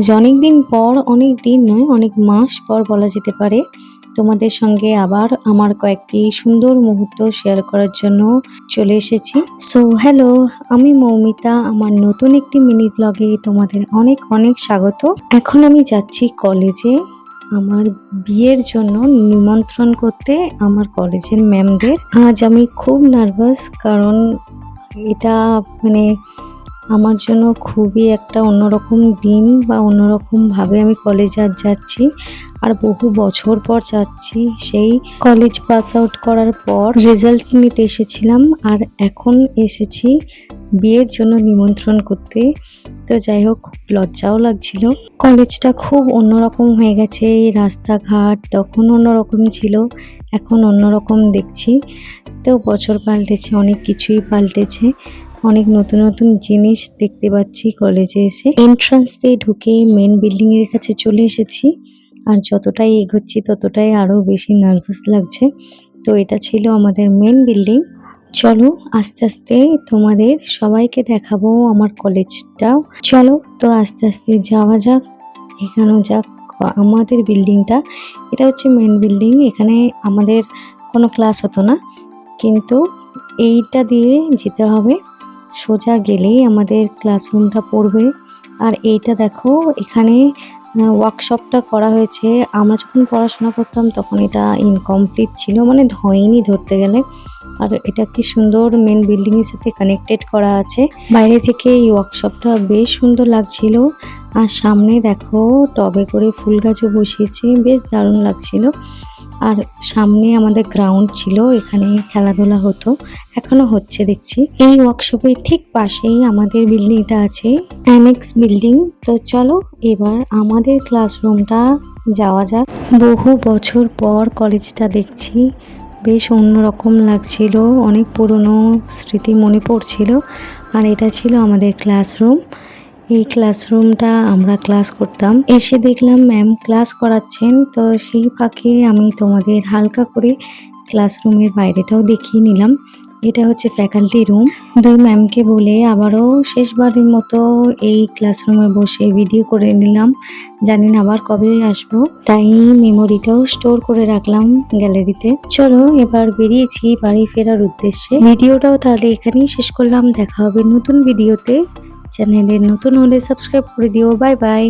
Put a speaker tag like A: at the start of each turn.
A: আজ অনেক দিন পর, অনেক দিন নয় অনেক মাস পর বলা যেতে পারে, তোমাদের সঙ্গে আবার আমার কয়েকটি সুন্দর মুহূর্ত শেয়ার করার জন্য চলে এসেছি। সো হ্যালো, আমি মৌমিতা। আমার নতুন একটি মিনি ব্লগে তোমাদের অনেক অনেক স্বাগত। এখন আমি যাচ্ছি কলেজে আমার বিয়ের জন্য নিমন্ত্রণ করতে আমার কলেজের ম্যামদের। আজ আমি খুব নার্ভাস, কারণ এটা আমার জন্য খুবই একটা অন্যরকম দিন বা অন্যরকমভাবে আমি কলেজ আজ যাচ্ছি। আর বহু বছর পর যাচ্ছি। সেই কলেজ পাস আউট করার পর রেজাল্ট নিতে এসেছিলাম, আর এখন এসেছি বিয়ের জন্য নিমন্ত্রণ করতে। তো যাই হোক, খুব লজ্জাও লাগছিল। কলেজটা খুব অন্যরকম হয়ে গেছে। রাস্তাঘাট তখন অন্যরকম ছিল, এখন অন্যরকম দেখছি। তো বছর পাল্টেছে, অনেক কিছুই পাল্টেছে, অনেক নতুন নতুন জিনিস দেখতে পাচ্ছি কলেজে এসে। এন্ট্রান্স দিয়ে ঢুকে মেন বিল্ডিং এর কাছে চলে এসেছি, আর যতটাই এগোচ্ছি ততটাই আরো বেশি নার্ভাস লাগছে। তো এটা ছিল আমাদের মেন বিল্ডিং। চলো আস্তে আস্তে তোমাদের সবাইকে দেখাবো আমার কলেজটাও। চলো তো আস্তে আস্তে যাওয়া যাক, এখানেও যাক। আমাদের বিল্ডিংটা, এটা হচ্ছে মেন বিল্ডিং। এখানে আমাদের কোনো ক্লাস হতো না, কিন্তু এইটা দিয়ে যেতে হবে। সোজা গেলেই আমাদের ক্লাসরুমটা পড়বে। আর এইটা দেখো, এখানে ওয়ার্কশপটা করা হয়েছে। আমরা যখন পড়াশোনা করতাম তখন এটা ইনকমপ্লিট ছিল, হয়নি ধরতে গেলে। আর এটা কি সুন্দর মেন বিল্ডিং এর সাথে কানেক্টেড করা আছে। বাইরে থেকে এই ওয়ার্কশপটা বেশ সুন্দর লাগছিল। আর সামনে দেখো টবে করে ফুল গাছও বসিয়েছে, বেশ দারুণ লাগছিল। আর সামনে আমাদের গ্রাউন্ড ছিল, এখানে খেলাধুলা হতো, এখনো হচ্ছে দেখছি। এই ওয়ার্কশপের ঠিক পাশেই আমাদের বিল্ডিংটা আছে, অ্যানেক্স বিল্ডিং। তো চলো এবার আমাদের ক্লাসরুমটা যাওয়া যাক। বহু বছর পর কলেজটা দেখছি, বেশ অন্যরকম লাগছিল, অনেক পুরনো স্মৃতি মনে পড়ছিল। আর এটা ছিল আমাদের ক্লাসরুম। এই ক্লাসরুমটা আমরা ক্লাস করতাম। এসে দেখলাম ম্যাম ক্লাস করাচ্ছেন, তো সেই ফাঁকে আমি তোমাদের হালকা করে ক্লাসরুমের বাইরেটাও দেখিয়ে নিলাম। এটা হচ্ছে ফ্যাকাল্টি রুম। দুই ম্যামকে বলে আবারও শেষবারের মতো এই ক্লাসরুমে বসে ভিডিও করে নিলাম। জানি না আবার কবে আসবো, তাই মেমোরিটাও স্টোর করে রাখলাম গ্যালারিতে। চলো এবার বেরিয়েছি বাড়ি ফেরার উদ্দেশ্যে। ভিডিওটাও তাহলে এখানেই শেষ করলাম। দেখা হবে নতুন ভিডিওতে। চ্যানেলে নতুন হলে সাবস্ক্রাইব করে দিও। Bye bye.